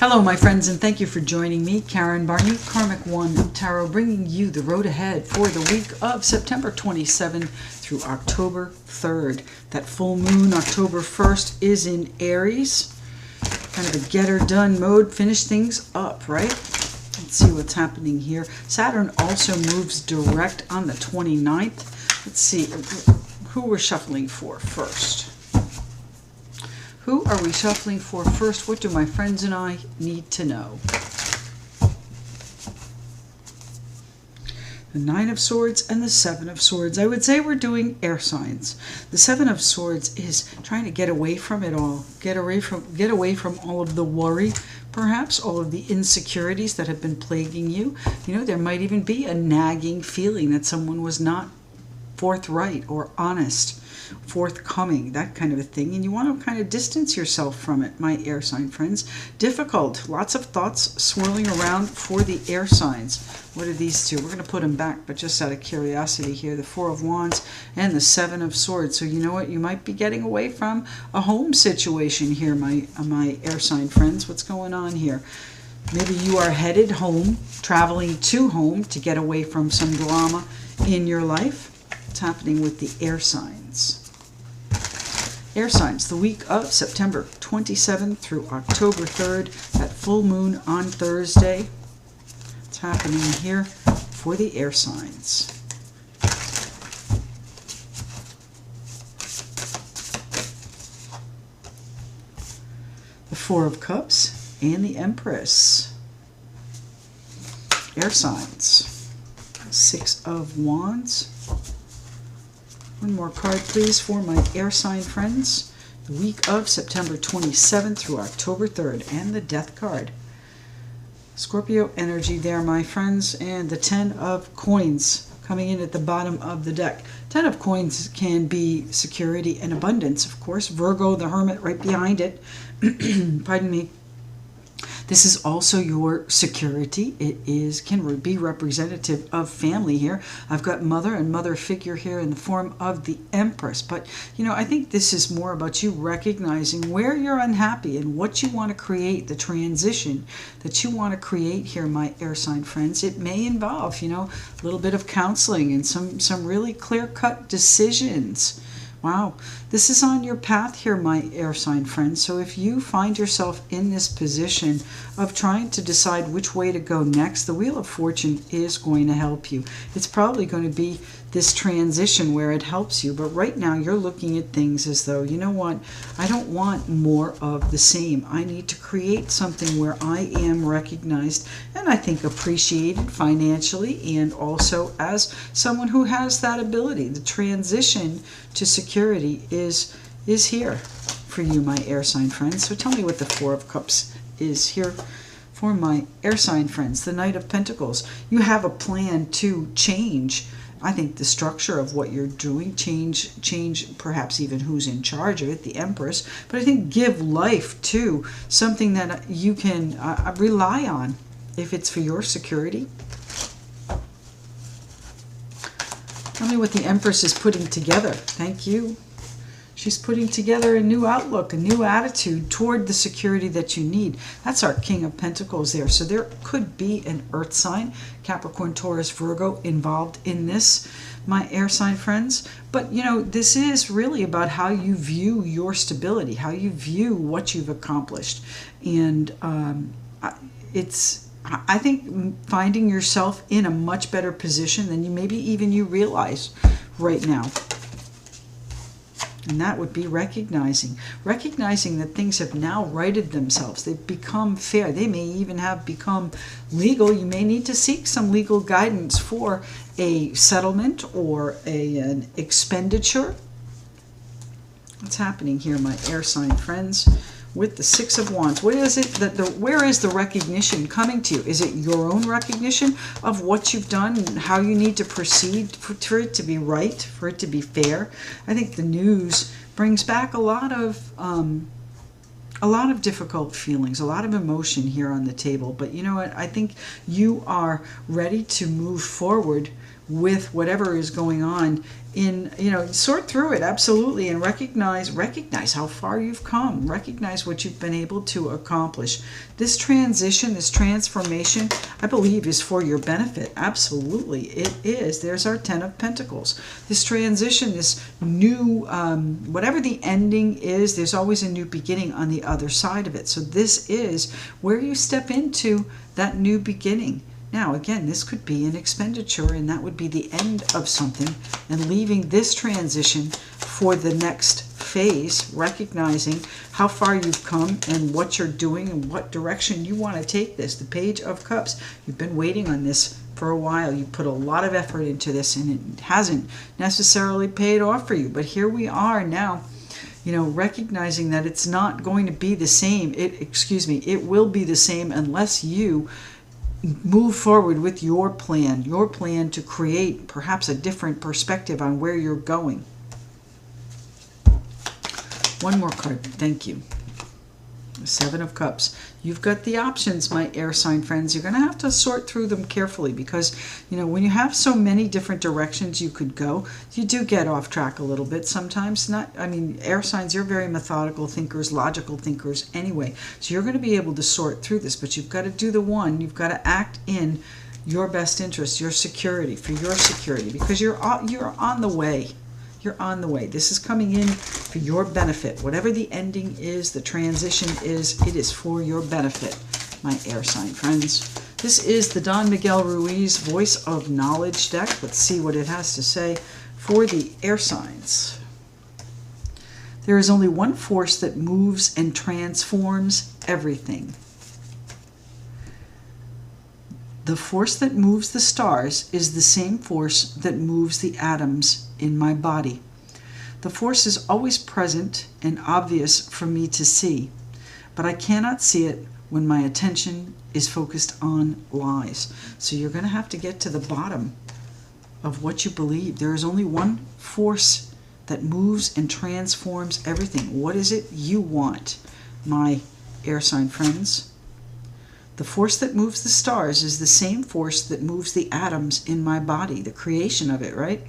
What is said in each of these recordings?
Hello, my friends, and thank you for joining me, Karen Barney, Karmic One Tarot, bringing you the road ahead for the week of September 27th through October 3rd. That full moon, October 1st, is in Aries. Kind of a get-her-done mode, finish things up, right? Let's see what's happening here. Saturn also moves direct on the 29th. Let's see who we're shuffling for first. Who are we shuffling for first? What do my friends and I need to know? The Nine of Swords and the Seven of Swords. I would say we're doing air signs. The Seven of Swords is trying to get away from it all. Get away from all of the worry, perhaps all of the insecurities that have been plaguing you. You know, there might even be a nagging feeling that someone was not forthright or honest, forthcoming, that kind of a thing, and you want to kind of distance yourself from it, my air sign friends. Difficult, lots of thoughts swirling around for the air signs. What are these two? We're going to put them back, but just out of curiosity here, the Four of Wands and the Seven of Swords. So you know what, you might be getting away from a home situation here, my air sign friends. What's going on here? Maybe you are headed home, traveling to home to get away from some drama in your life. What's happening with the air signs? Air signs, the week of September 27th through October 3rd, that full moon on Thursday. What's happening here for the air signs? The Four of Cups and the Empress. Air signs, Six of Wands. One more card, please, for my air sign friends. The week of September 27th through October 3rd. And the Death card. Scorpio energy there, my friends. And the Ten of Coins coming in at the bottom of the deck. Ten of Coins can be security and abundance, of course. Virgo, the Hermit, right behind it. Pardon me. This is also your security. It can be representative of family here. I've got mother and mother figure here in the form of the Empress. But, you know, I think this is more about you recognizing where you're unhappy and what you want to create, the transition that you want to create here, my air sign friends. It may involve, you know, a little bit of counseling and some really clear-cut decisions. Wow, this is on your path here, my air sign friends. So if you find yourself in this position of trying to decide which way to go next, the Wheel of Fortune is going to help you. It's probably going to be this transition where it helps you. But right now you're looking at things as though, you know what, I don't want more of the same. I need to create something where I am recognized and I think appreciated financially and also as someone who has that ability. The transition to security is here for you, my air sign friends. So tell me what the Four of Cups is here for my air sign friends. The Knight of Pentacles. You have a plan to change, I think, the structure of what you're doing, change perhaps even who's in charge of it, the Empress, but I think give life to something that you can rely on if it's for your security. Tell me what the Empress is putting together. Thank you. She's putting together a new outlook, a new attitude toward the security that you need. That's our King of Pentacles there. So there could be an earth sign, Capricorn, Taurus, Virgo, involved in this, my air sign friends. But, you know, this is really about how you view your stability, how you view what you've accomplished. And I think finding yourself in a much better position than you realize right now. And that would be recognizing that things have now righted themselves. They've become fair. They may even have become legal. You may need to seek some legal guidance for a settlement or an expenditure. What's happening here, my air sign friends? With the Six of Wands, what is it where is the recognition coming to you? Is it your own recognition of what you've done and how you need to proceed for it to be right, for it to be fair? I think the news brings back a lot of difficult feelings, a lot of emotion here on the table. But you know what? I think you are ready to move forward with whatever is going on in, sort through it, absolutely, and recognize how far you've come, recognize what you've been able to accomplish. This transition, this transformation, I believe is for your benefit. Absolutely, it is. There's our 10 of Pentacles. This transition, this new, whatever the ending is, there's always a new beginning on the other side of it. So this is where you step into that new beginning. Now, again, this could be an expenditure, and that would be the end of something, and leaving this transition for the next phase, recognizing how far you've come and what you're doing and what direction you want to take this. The Page of Cups. You've been waiting on this for a while. You put a lot of effort into this, and it hasn't necessarily paid off for you. But here we are now, recognizing that it's not going to be the same. It will be the same unless you move forward with your plan to create perhaps a different perspective on where you're going. One more card, thank you. The Seven of Cups. You've got the options, my air sign friends. You're going to have to sort through them carefully because, when you have so many different directions you could go, you do get off track a little bit sometimes. Air signs, you're very methodical thinkers, logical thinkers anyway. So you're going to be able to sort through this, but you've got to do the one. You've got to act in your best interest, your security, for your security, because you're on the way. You're on the way. This is coming in for your benefit. Whatever the ending is, the transition is, it is for your benefit, my air sign friends. This is the Don Miguel Ruiz Voice of Knowledge deck. Let's see what it has to say for the air signs. There is only one force that moves and transforms everything. The force that moves the stars is the same force that moves the atoms in my body. The force is always present and obvious for me to see, but I cannot see it when my attention is focused on lies. So you're going to have to get to the bottom of what you believe. There is only one force that moves and transforms everything. What is it you want, my air sign friends? The force that moves the stars is the same force that moves the atoms in my body, the creation of it, right?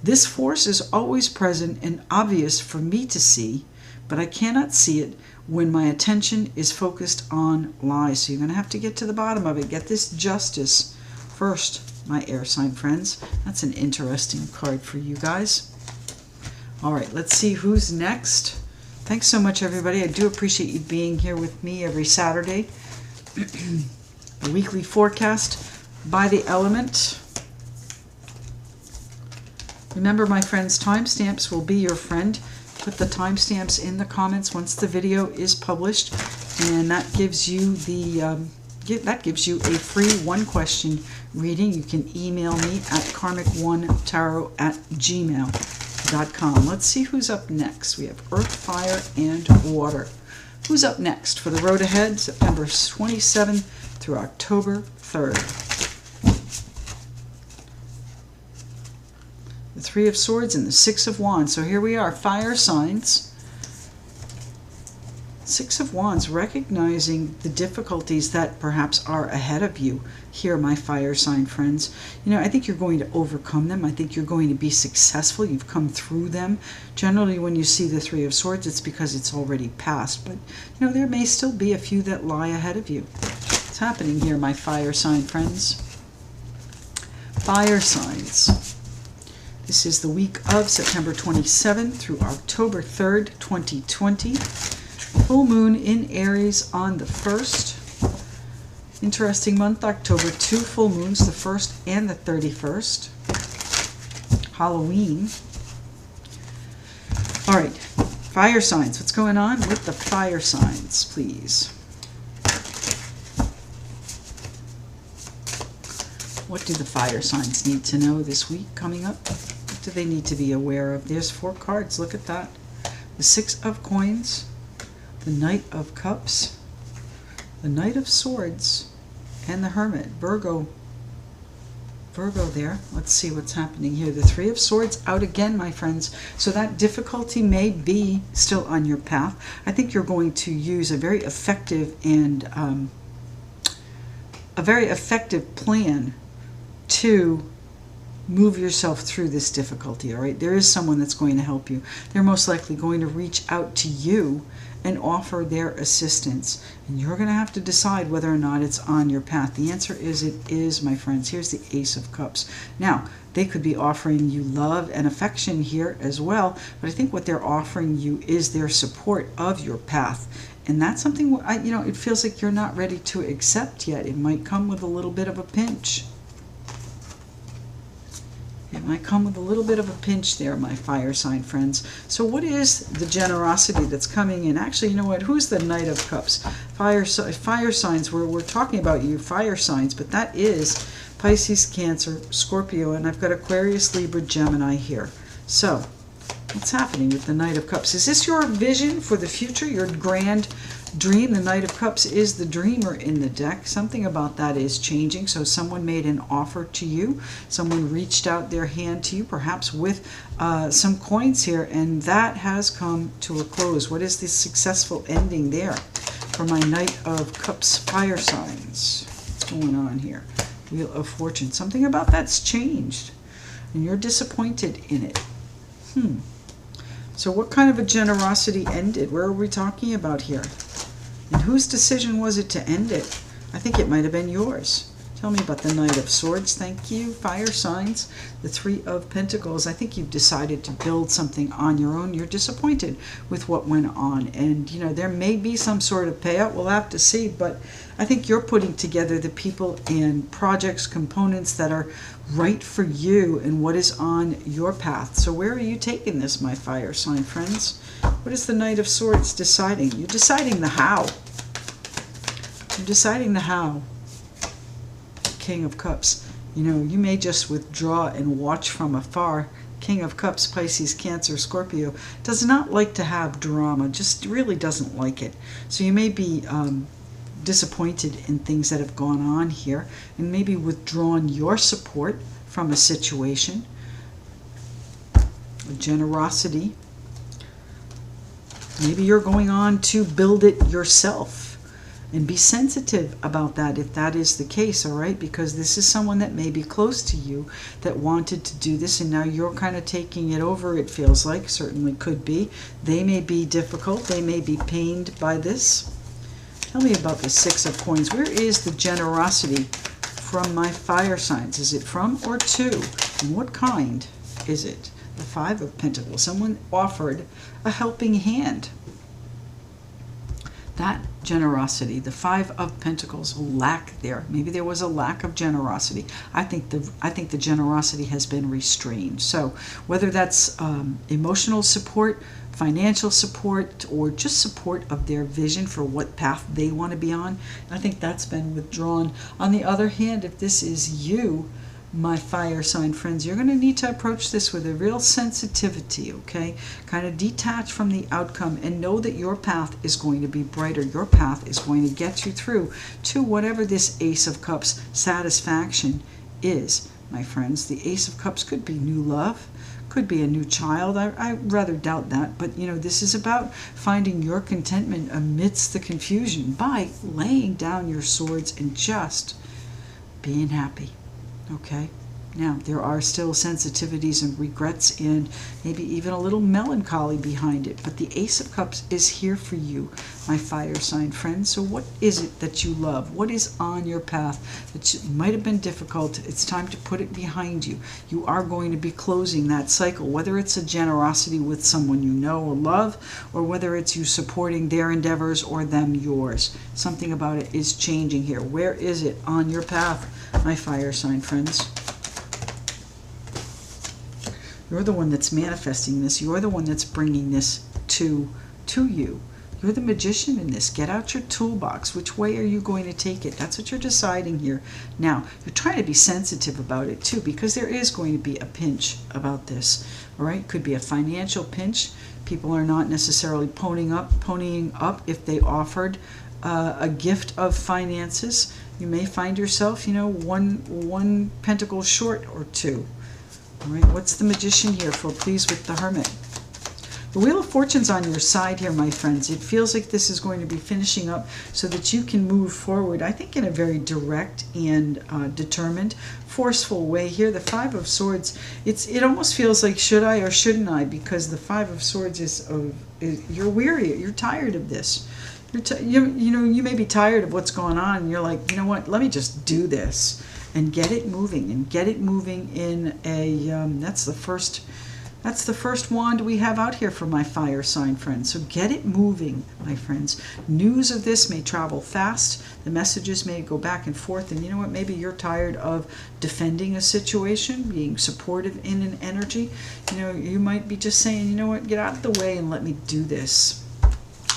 This force is always present and obvious for me to see, but I cannot see it when my attention is focused on lies. So you're going to have to get to the bottom of it. Get this justice first, my air sign friends. That's an interesting card for you guys. All right, let's see who's next. Thanks so much, everybody. I do appreciate you being here with me every Saturday. The weekly forecast by the element. Remember, my friends, timestamps will be your friend. Put the timestamps in the comments once the video is published, and that gives you a free one-question reading. You can email me at karmic1tarot@gmail.com. Let's see who's up next. We have Earth, Fire, and Water. Who's up next for the road ahead, September 27th through October 3rd? The Three of Swords and the Six of Wands. So here we are, fire signs. Six of Wands, recognizing the difficulties that perhaps are ahead of you here, my fire sign friends. I think you're going to overcome them. I think you're going to be successful. You've come through them. Generally, when you see the Three of Swords, it's because it's already passed. But, there may still be a few that lie ahead of you. What's happening here, my fire sign friends? Fire signs. This is the week of September 27th through October 3rd, 2020. Full moon in Aries on the 1st. Interesting month, October. 2 full moons, the 1st and the 31st. Halloween. All right, fire signs. What's going on with the fire signs, please? What do the fire signs need to know this week coming up? What do they need to be aware of? There's 4 cards. Look at that. The 6 of Coins, the Knight of Cups, the Knight of Swords, and the Hermit. Virgo there. Let's see what's happening here. The Three of Swords out again, my friends. So that difficulty may be still on your path. I think you're going to use a very effective and plan to move yourself through this difficulty, all right? There is someone that's going to help you. They're most likely going to reach out to you and offer their assistance. And you're going to have to decide whether or not it's on your path. The answer is it is, my friends. Here's the Ace of Cups. Now, they could be offering you love and affection here as well, but I think what they're offering you is their support of your path. And that's something, you know, it feels like you're not ready to accept yet. It might come with a little bit of a pinch. It might come with a little bit of a pinch there, my fire sign friends. So what is the generosity that's coming in? Actually, you know what? Who's the Knight of Cups? Fire signs, we're talking about you, fire signs, but that is Pisces, Cancer, Scorpio, and I've got Aquarius, Libra, Gemini here. So what's happening with the Knight of Cups? Is this your vision for the future, your grand dream? The Knight of Cups is the dreamer in the deck. Something about that is changing. So someone made an offer to you. Someone reached out their hand to you, perhaps with some coins here, and that has come to a close. What is the successful ending there for my Knight of Cups fire signs? What's going on here? Wheel of Fortune. Something about that's changed, and you're disappointed in it. So what kind of a generosity ended? Where are we talking about here? And whose decision was it to end it? I think it might have been yours. Tell me about the Knight of Swords. Thank you, fire signs. The Three of Pentacles. I think you've decided to build something on your own. You're disappointed with what went on. And, you know, there may be some sort of payout. We'll have to see. But I think you're putting together the people and projects, components that are right for you and what is on your path. So where are you taking this, my fire sign friends? What is the Knight of Swords deciding? You're deciding the how. You're deciding the how. King of Cups. You know, you may just withdraw and watch from afar. King of Cups, Pisces, Cancer, Scorpio, does not like to have drama, just really doesn't like it. So you may be disappointed in things that have gone on here and maybe withdrawn your support from a situation. Generosity. Maybe you're going on to build it yourself. And be sensitive about that if that is the case, all right? Because this is someone that may be close to you that wanted to do this, and now you're kind of taking it over, it feels like. Certainly could be. They may be difficult. They may be pained by this. Tell me about the Six of Coins. Where is the generosity from my fire signs? Is it from or to? And what kind is it? The Five of Pentacles. Someone offered a helping hand. That generosity, the Five of Pentacles, lack there. Maybe there was a lack of generosity. I think the generosity has been restrained. So whether that's emotional support, financial support, or just support of their vision for what path they want to be on, I think that's been withdrawn. On the other hand, if this is you, my fire sign friends, you're going to need to approach this with a real sensitivity, okay? Kind of detach from the outcome and know that your path is going to be brighter. Your path is going to get you through to whatever this Ace of Cups satisfaction is, my friends. The Ace of Cups could be new love, could be a new child. I rather doubt that, but you know, this is about finding your contentment amidst the confusion by laying down your swords and just being happy. Okay, now there are still sensitivities and regrets and maybe even a little melancholy behind it, but the Ace of Cups is here for you, my fire sign friends. So what is it that you love? What is on your path that might have been difficult? It's time to put it behind you. You are going to be closing that cycle, whether it's a generosity with someone you know or love, or whether it's you supporting their endeavors or them yours. Something about it is changing here. Where is it on your path, my fire sign friends? You're the one that's manifesting this. You're the one that's bringing this to you. You're the magician in this. Get out your toolbox. Which way are you going to take it? That's what you're deciding here. Now, you're trying to be sensitive about it too, because there is going to be a pinch about this. All right? Could be a financial pinch. People are not necessarily ponying up if they offered a gift of finances. You may find yourself, you know, one pentacle short or two. All right, what's the Magician here for? Please, with the Hermit. The Wheel of Fortune's on your side here, my friends. It feels like this is going to be finishing up so that you can move forward, I think, in a very direct and determined, forceful way here. The Five of Swords, it almost feels like should I or shouldn't I, because the Five of Swords is you're weary, you're tired of this. You may be tired of what's going on, and you're like, you know what, let me just do this and get it moving, in a, that's the first wand we have out here for my fire sign friends. So get it moving, my friends. News of this may travel fast. The messages may go back and forth. And you know what? Maybe you're tired of defending a situation, being supportive in an energy. You know, you might be just saying, you know what? Get out of the way and let me do this.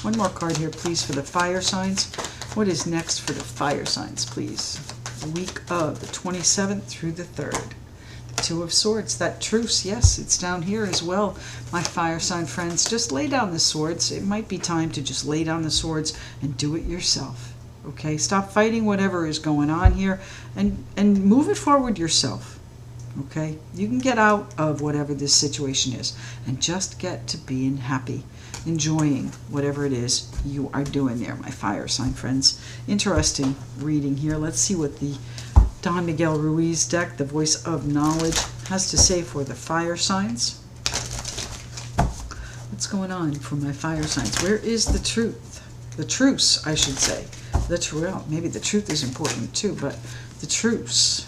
One more card here, please, for the fire signs. What is next for the fire signs, please? The week of the 27th through the 3rd. Two of Swords, that truce, yes, it's down here as well, my fire sign friends. Just lay down the swords. It might be time to just lay down the swords and do it yourself. Okay, stop fighting whatever is going on here and move it forward yourself. Okay, you can get out of whatever this situation is and just get to being happy, enjoying whatever it is you are doing there, my fire sign friends. Interesting reading here. Let's see what the Don Miguel Ruiz deck, the Voice of Knowledge, has to say for the fire signs. What's going on for my fire signs? Where is the truth? The truce, I should say. Well, maybe the truth is important too, but the truce.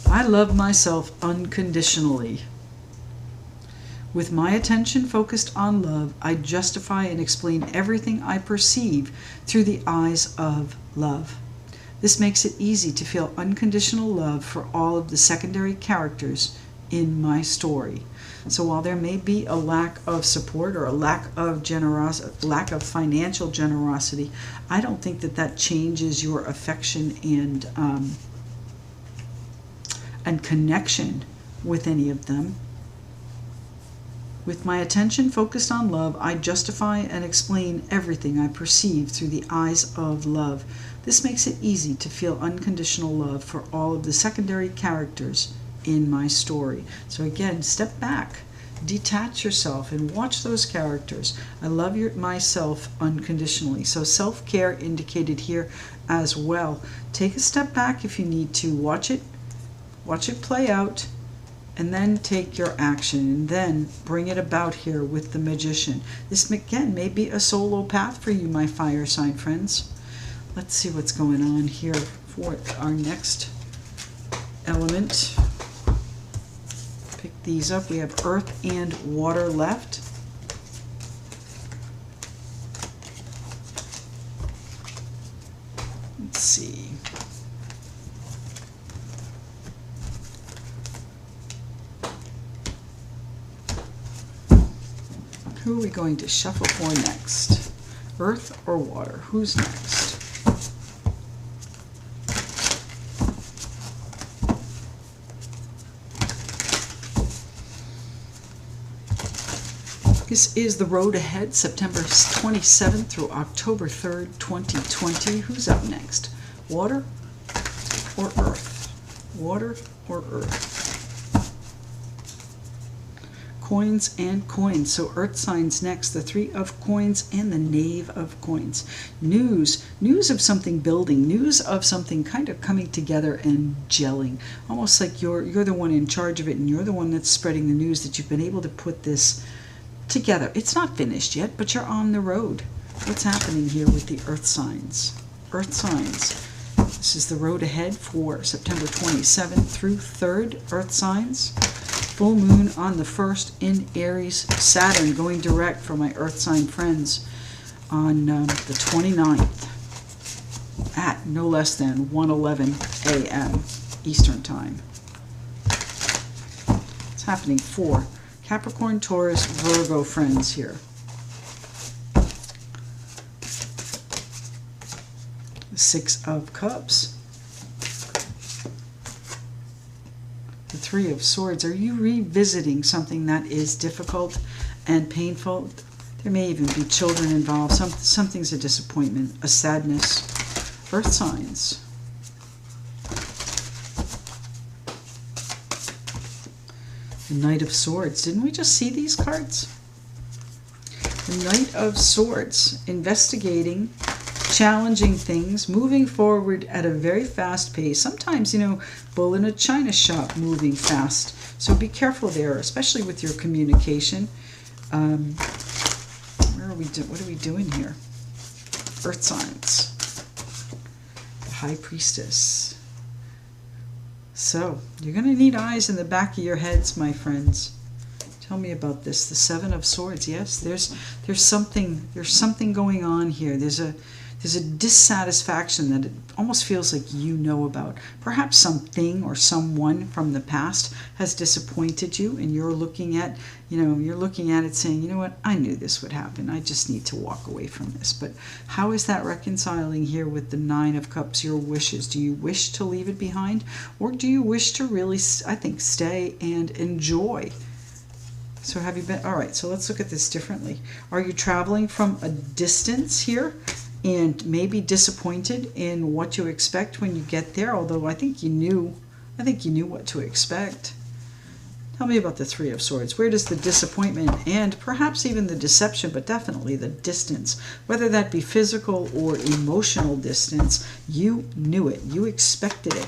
I love myself unconditionally. With my attention focused on love, I justify and explain everything I perceive through the eyes of love. This makes it easy to feel unconditional love for all of the secondary characters in my story. So while there may be a lack of support or a lack of financial generosity, I don't think that changes your affection and connection with any of them. With my attention focused on love, I justify and explain everything I perceive through the eyes of love. This makes it easy to feel unconditional love for all of the secondary characters in my story. So again, step back, detach yourself, and watch those characters. I love myself unconditionally. So self-care indicated here as well. Take a step back if you need to. Watch it play out, and then take your action, and then bring it about here with the Magician. This, again, may be a solo path for you, my fire sign friends. Let's see what's going on here for our next element. Pick these up. We have earth and water left. Let's see. Who are we going to shuffle for next? Earth or water? Who's next? This is the road ahead, September 27th through October 3rd, 2020. Who's up next? Water or earth? Water or earth? Coins and coins. So earth signs next, the Three of Coins and the Knave of Coins. News of something building, news of something kind of coming together and gelling. Almost like you're the one in charge of it, and you're the one that's spreading the news that you've been able to put this together. It's not finished yet, but you're on the road. What's happening here with the earth signs? Earth signs. This is the road ahead for September 27th through 3rd, earth signs. Full moon on the 1st in Aries. Saturn going direct for my earth sign friends on the 29th at no less than 1:11 a.m. Eastern Time. It's happening for Capricorn, Taurus, Virgo friends here. The Six of Cups. The Three of Swords. Are you revisiting something that is difficult and painful? There may even be children involved. Something's a disappointment, a sadness. Earth signs. The Knight of Swords. Didn't we just see these cards? The Knight of Swords. Investigating, challenging things, moving forward at a very fast pace. Sometimes, you know, bull in a china shop, moving fast. So be careful there, especially with your communication. Where are we? What are we doing here? Earth signs. The High Priestess. So you're going to need eyes in the back of your heads, my friends. Tell me about this. The Seven of Swords. Yes, there's something going on here. There's a dissatisfaction that it almost feels like you know about. Perhaps something or someone from the past has disappointed you, and you're looking at it saying, you know what, I knew this would happen. I just need to walk away from this. But how is that reconciling here with the Nine of Cups, your wishes? Do you wish to leave it behind, or do you wish to really, I think, stay and enjoy? So have you been, all right, so let's look at this differently. Are you traveling from a distance here and maybe disappointed in what you expect when you get there? Although I think you knew what to expect. Tell me about the Three of Swords. Where does the disappointment and perhaps even the deception, but definitely the distance, whether that be physical or emotional distance, you knew it, you expected it.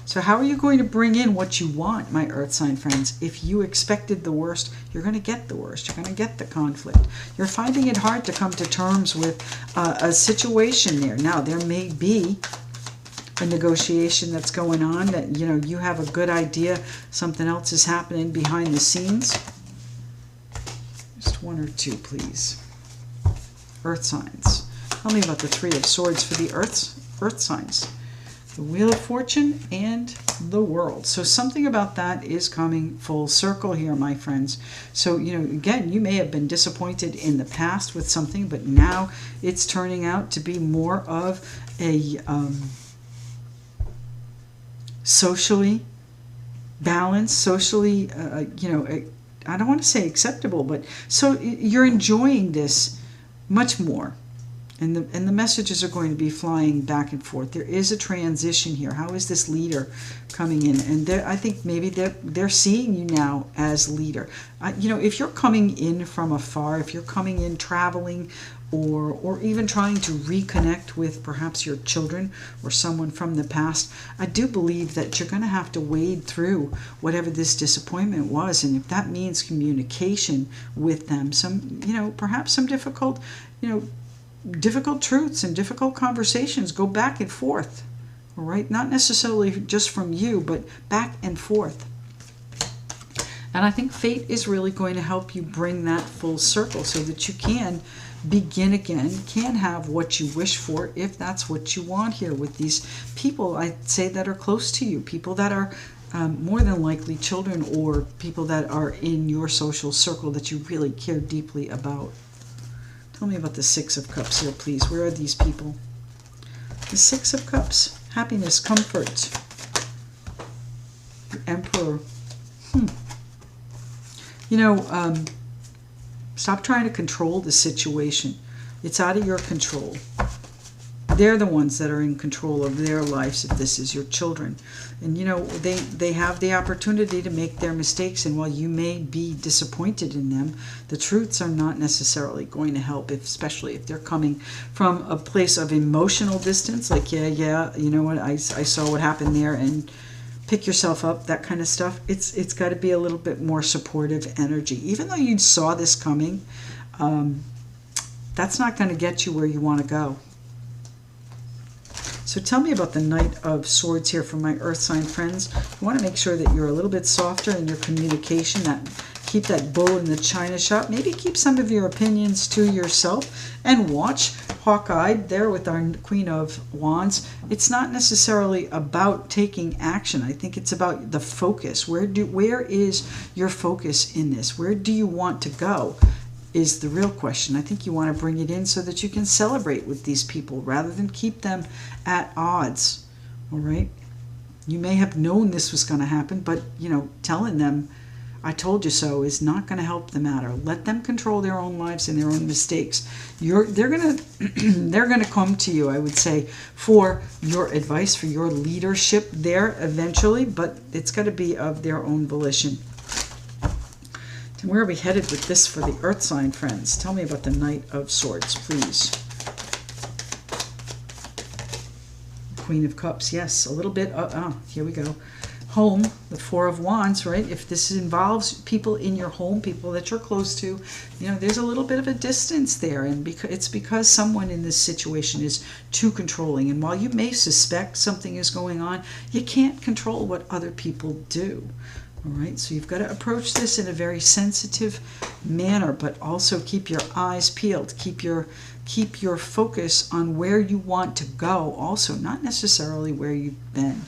So how are you going to bring in what you want, my Earth sign friends? If you expected the worst, you're going to get the worst. You're going to get the conflict. You're finding it hard to come to terms with a situation there. Now, there may be a negotiation that's going on that, you know, you have a good idea something else is happening behind the scenes. Just one or two, please. Earth signs. Tell me about the Three of Swords for the Earth signs. The Wheel of Fortune and the World. So something about that is coming full circle here, my friends. So, you know, again, you may have been disappointed in the past with something, but now it's turning out to be more of a socially balanced, socially, you know, I don't want to say acceptable, but so you're enjoying this much more. And the messages are going to be flying back and forth. There is a transition here. How is this leader coming in? And I think maybe they're seeing you now as leader. You know, if you're coming in from afar, if you're coming in traveling, or even trying to reconnect with perhaps your children or someone from the past, I do believe that you're going to have to wade through whatever this disappointment was. And if that means communication with them, some, you know, perhaps some difficult, you know, difficult truths and difficult conversations, go back and forth, all right? Not necessarily just from you, but back and forth. And I think fate is really going to help you bring that full circle so that you can begin again, can have what you wish for if that's what you want here with these people, I'd say, that are close to you, people that are more than likely children or people that are in your social circle that you really care deeply about. Tell me about the Six of Cups here, please. Where are these people? The Six of Cups. Happiness, comfort. The Emperor. You know, stop trying to control the situation. It's out of your control. They're the ones that are in control of their lives if this is your children. And, you know, they have the opportunity to make their mistakes. And while you may be disappointed in them, the truths are not necessarily going to help, especially if they're coming from a place of emotional distance. Like, yeah, you know what, I saw what happened there, and pick yourself up, that kind of stuff. It's got to be a little bit more supportive energy. Even though you saw this coming, that's not going to get you where you want to go. So tell me about the Knight of Swords here for my Earth sign friends. You want to make sure that you're a little bit softer in your communication, that keep that bull in the china shop. Maybe keep some of your opinions to yourself and watch hawk-eyed there with our Queen of Wands. It's not necessarily about taking action. I think it's about the focus. Where is your focus in this? Where do you want to go? Is the real question. I think you want to bring it in so that you can celebrate with these people rather than keep them at odds. All right? You may have known this was going to happen, but, you know, telling them, I told you so, is not going to help the matter. Let them control their own lives and their own mistakes. They're going to come to you, I would say, for your advice, for your leadership there eventually, but it's got to be of their own volition. And where are we headed with this for the Earth sign friends? Tell me about the Knight of Swords, please. Queen of Cups, yes, a little bit. Here we go. Home, the Four of Wands, right? If this involves people in your home, people that you're close to, you know, there's a little bit of a distance there, and it's because someone in this situation is too controlling. And while you may suspect something is going on, you can't control what other people do. All right, so you've got to approach this in a very sensitive manner, but also keep your eyes peeled. Keep your focus on where you want to go also, not necessarily where you've been.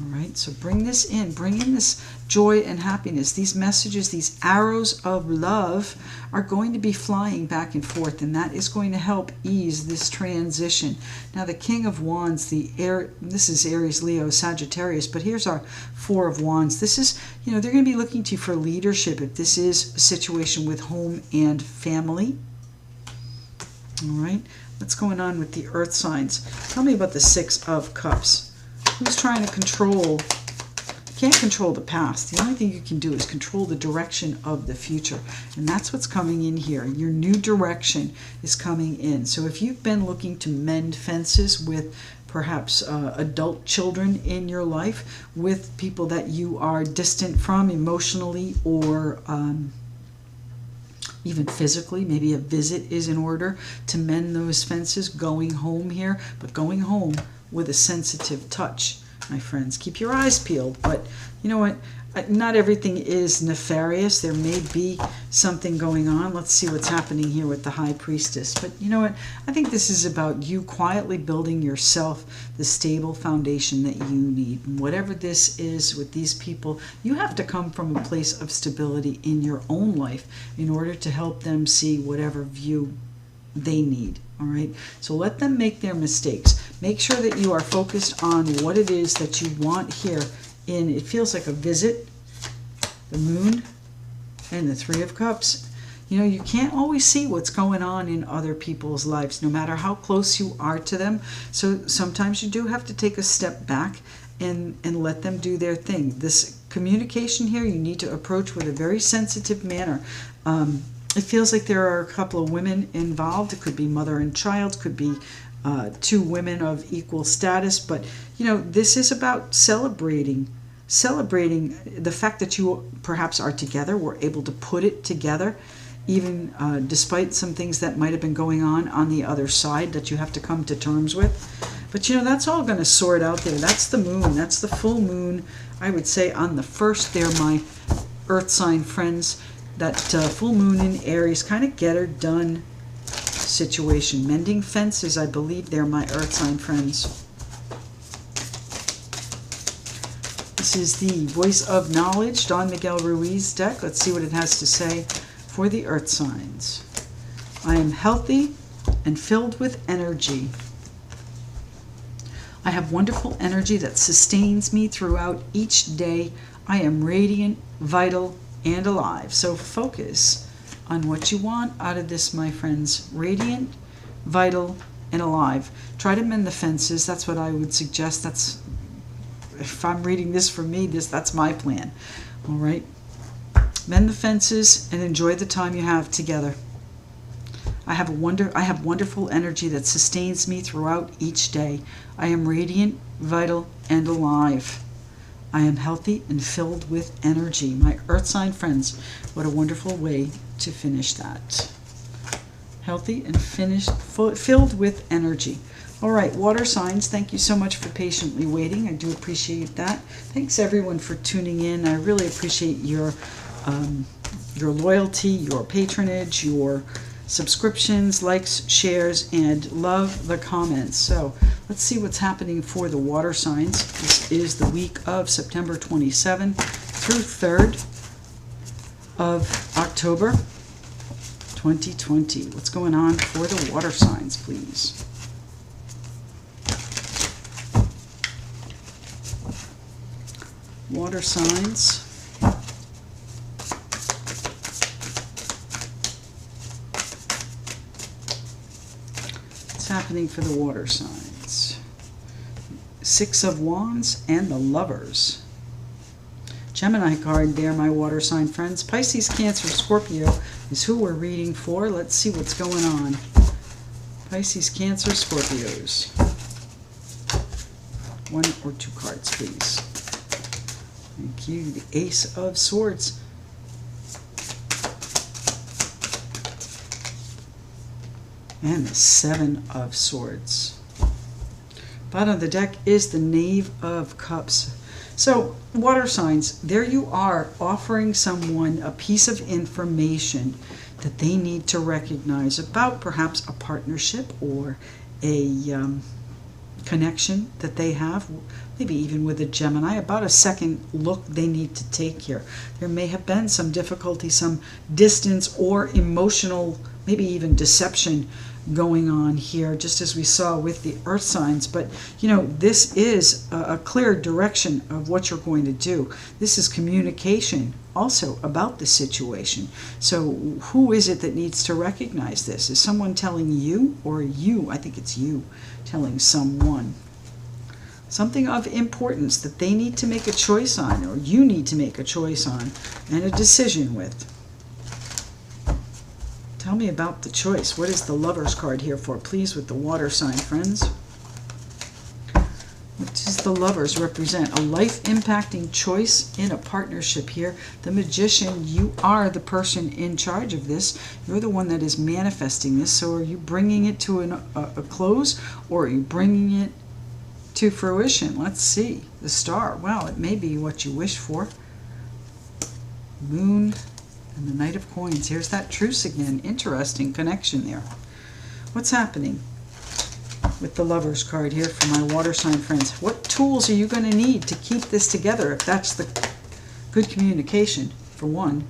All right, so bring this in. Bring in this joy and happiness. These messages, these arrows of love are going to be flying back and forth, and that is going to help ease this transition. Now, the King of Wands, this is Aries, Leo, Sagittarius, but here's our Four of Wands. This is, you know, they're going to be looking to you for leadership if this is a situation with home and family. All right, what's going on with the Earth signs? Tell me about the Six of Cups. Who's trying to control? You can't control the past. The only thing you can do is control the direction of the future. And that's what's coming in here. Your new direction is coming in. So if you've been looking to mend fences with perhaps adult children in your life, with people that you are distant from emotionally or even physically, maybe a visit is in order to mend those fences, going home here, but going home with a sensitive touch, my friends. Keep your eyes peeled, but you know what? Not everything is nefarious. There may be something going on. Let's see what's happening here with the High Priestess. But you know what? I think this is about you quietly building yourself the stable foundation that you need. And whatever this is with these people, you have to come from a place of stability in your own life in order to help them see whatever view they need. All right, so let them make their mistakes. Make sure that you are focused on what it is that you want here in, it feels like a visit, the Moon, and the Three of Cups. You know, you can't always see what's going on in other people's lives, no matter how close you are to them. So sometimes you do have to take a step back and let them do their thing. This communication here, you need to approach with a very sensitive manner. It feels like there are a couple of women involved. It could be mother and child, could be two women of equal status. But, you know, this is about celebrating the fact that you perhaps are together, were able to put it together, even despite some things that might have been going on the other side that you have to come to terms with. But, you know, that's all going to sort out there. That's the moon. That's the full moon, I would say, on the 1st there, my Earth sign friends. That full moon in Aries, kind of get her done situation. Mending fences, I believe they're my Earth sign friends. This is the Voice of Knowledge, Don Miguel Ruiz deck. Let's see what it has to say for the Earth signs. I am healthy and filled with energy. I have wonderful energy that sustains me throughout each day. I am radiant, vital, and alive. So focus on what you want out of this, my friends. Radiant, vital, and alive. Try to mend the fences. That's what I would suggest. That's, if I'm reading this for me, that's my plan. All right. Mend the fences and enjoy the time you have together. I have wonderful energy that sustains me throughout each day. I am radiant, vital, and alive. I am healthy and filled with energy. My Earth sign friends, what a wonderful way to finish that. Healthy and filled with energy. All right, water signs, thank you so much for patiently waiting. I do appreciate that. Thanks everyone for tuning in. I really appreciate your loyalty, your patronage, your subscriptions, likes, shares, and love the comments. So let's see what's happening for the water signs. This is the week of September 27 through 3rd of October 2020. What's going on for the water signs, please? Water signs. Happening for the water signs. Six of Wands and the Lovers. Gemini card there, my water sign friends. Pisces, Cancer, Scorpio is who we're reading for. Let's see what's going on. Pisces, Cancer, Scorpios. 1 or 2 cards, please. Thank you. The Ace of Swords. And the 7 of Swords. Bottom of the deck is the Knave of Cups. So, water signs, there you are offering someone a piece of information that they need to recognize about perhaps a partnership or a connection that they have, maybe even with a Gemini, about a second look they need to take here. There may have been some difficulty, some distance or emotional, maybe even deception going on here, just as we saw with the earth signs. But you know, this is a clear direction of what you're going to do. This is communication also about the situation. So who is it that needs to recognize this? Is someone telling you, or you, I think it's you, telling someone something of importance that they need to make a choice on, or you need to make a choice on and a decision with? Tell me about the choice. What is the Lover's card here for, please, with the water sign, friends? What does the Lovers represent? A life-impacting choice in a partnership here. The Magician, you are the person in charge of this. You're the one that is manifesting this. So are you bringing it to a close, or are you bringing it to fruition? Let's see. The Star. Well, it may be what you wish for. Moon. And the Knight of Coins. Here's that truce again. Interesting connection there. What's happening with the Lover's card here for my water sign friends? What tools are you going to need to keep this together, if that's the good communication, for one?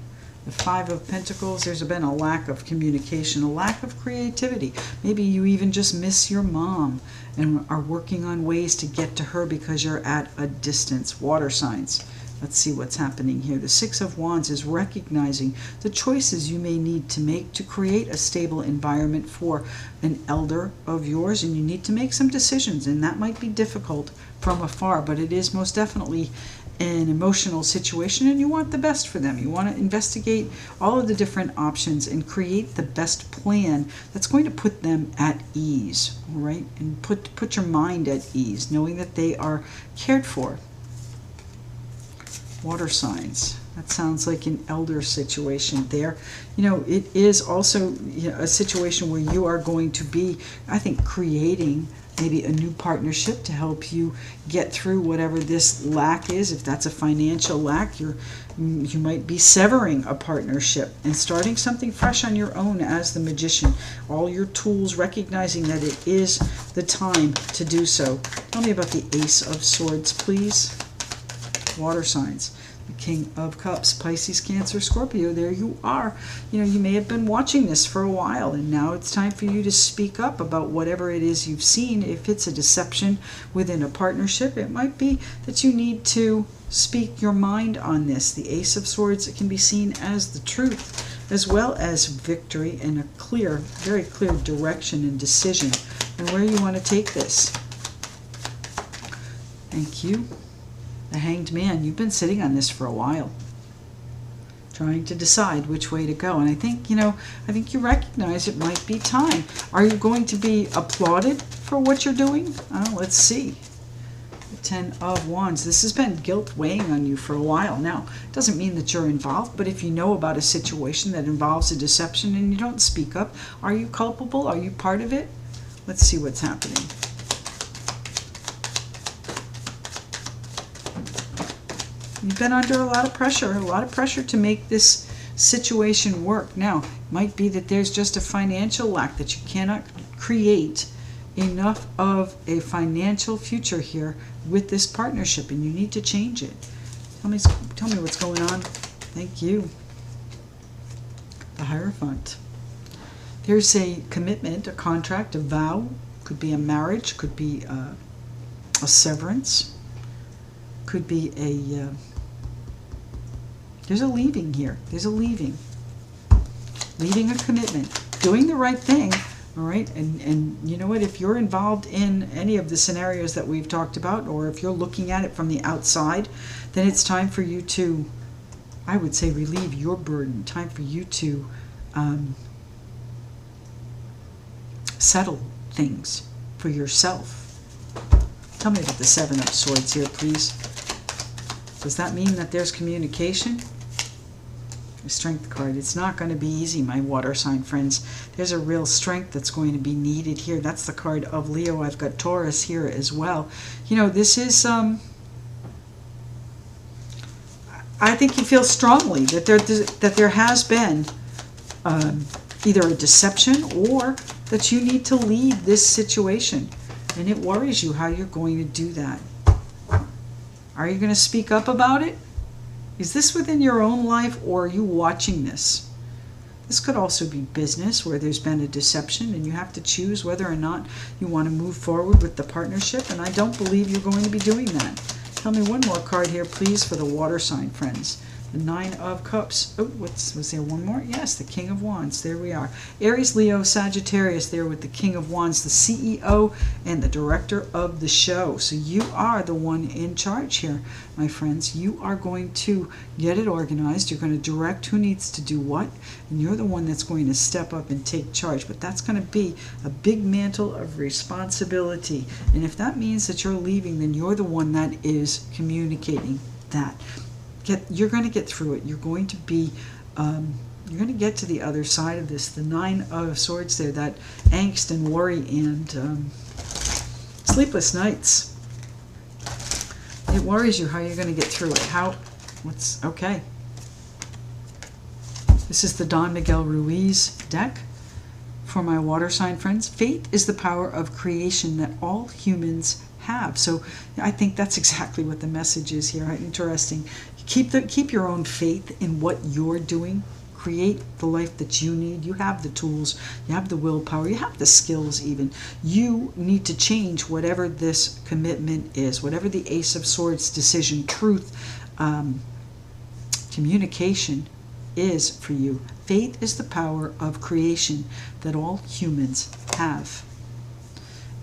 The 5 of Pentacles, there's been a lack of communication, a lack of creativity. Maybe you even just miss your mom and are working on ways to get to her because you're at a distance. Water signs. Let's see what's happening here. The 6 of Wands is recognizing the choices you may need to make to create a stable environment for an elder of yours, and you need to make some decisions, and that might be difficult from afar, but it is most definitely an emotional situation, and you want the best for them. You want to investigate all of the different options and create the best plan that's going to put them at ease, all right? And put your mind at ease, knowing that they are cared for. Water signs. That sounds like an elder situation there. You know, it is also, you know, a situation where you are going to be, I think, creating maybe a new partnership to help you get through whatever this lack is. If that's a financial lack, you might be severing a partnership and starting something fresh on your own as the Magician. All your tools, recognizing that it is the time to do so. Tell me about the Ace of Swords, please. Water signs. The King of Cups, Pisces, Cancer, Scorpio. There you are. You know, you may have been watching this for a while, and now it's time for you to speak up about whatever it is you've seen. If it's a deception within a partnership, it might be that you need to speak your mind on this. The Ace of Swords, it can be seen as the truth, as well as victory and a clear, very clear direction and decision and where you want to take this. Thank you. The Hanged Man, you've been sitting on this for a while, trying to decide which way to go. And I think, you know, I think you recognize it might be time. Are you going to be applauded for what you're doing? Let's see. The 10 of Wands. This has been guilt weighing on you for a while now. It doesn't mean that you're involved, but if you know about a situation that involves a deception and you don't speak up, are you culpable? Are you part of it? Let's see what's happening. You've been under a lot of pressure to make this situation work. Now, it might be that there's just a financial lack, that you cannot create enough of a financial future here with this partnership, and you need to change it. Tell me what's going on. Thank you. The Hierophant. There's a commitment, a contract, a vow. Could be a marriage, could be a severance, could be a... there's a leaving here. There's a leaving. Leaving a commitment. Doing the right thing, All right, and you know what? If you're involved in any of the scenarios that we've talked about, or if you're looking at it from the outside, then it's time for you to, I would say, relieve your burden. Time for you to settle things for yourself. Tell me about the Seven of Swords here, please. Does that mean that there's communication? The Strength card. It's not going to be easy, my water sign friends. There's a real strength that's going to be needed here. That's the card of Leo. I've got Taurus here as well. You know, this is, I think you feel strongly that there has been either a deception or that you need to leave this situation. And it worries you how you're going to do that. Are you going to speak up about it? Is this within your own life, or are you watching this? This could also be business where there's been a deception and you have to choose whether or not you want to move forward with the partnership, and I don't believe you're going to be doing that. Tell me one more card here, please, for the water sign friends. The Nine of Cups. Oh, was there one more? Yes, the King of Wands. There we are. Aries, Leo, Sagittarius there with the King of Wands, the CEO and the director of the show. So you are the one in charge here, my friends. You are going to get it organized. You're going to direct who needs to do what, and you're the one that's going to step up and take charge. But that's going to be a big mantle of responsibility. And if that means that you're leaving, then you're the one that is communicating that. You're going to get through it. You're going to be, you're going to get to the other side of this. The Nine of Swords there, that angst and worry and sleepless nights. It worries you how you're going to get through it. Okay. This is the Don Miguel Ruiz deck for my water sign friends. Faith is the power of creation that all humans have. So I think that's exactly what the message is here. Interesting. Keep your own faith in what you're doing. Create the life that you need. You have the tools. You have the willpower. You have the skills even. You need to change whatever this commitment is, whatever the Ace of Swords decision, truth, communication is for you. Faith is the power of creation that all humans have.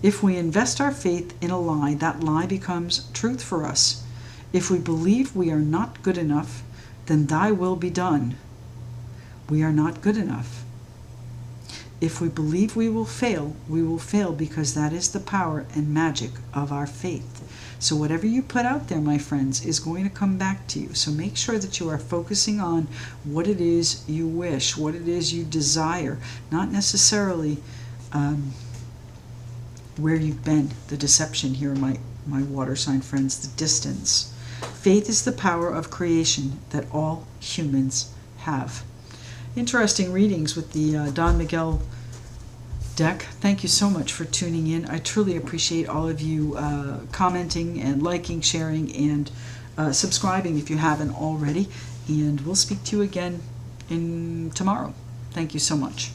If we invest our faith in a lie, that lie becomes truth for us. If we believe we are not good enough, then thy will be done. We are not good enough. If we believe we will fail because that is the power and magic of our faith. So whatever you put out there, my friends, is going to come back to you. So make sure that you are focusing on what it is you wish, what it is you desire, not necessarily where you've been, the deception here, my water sign friends, the distance. Faith is the power of creation that all humans have. Interesting readings with the Don Miguel deck. Thank you so much for tuning in. I truly appreciate all of you commenting and liking, sharing, and subscribing if you haven't already. And we'll speak to you again tomorrow. Thank you so much.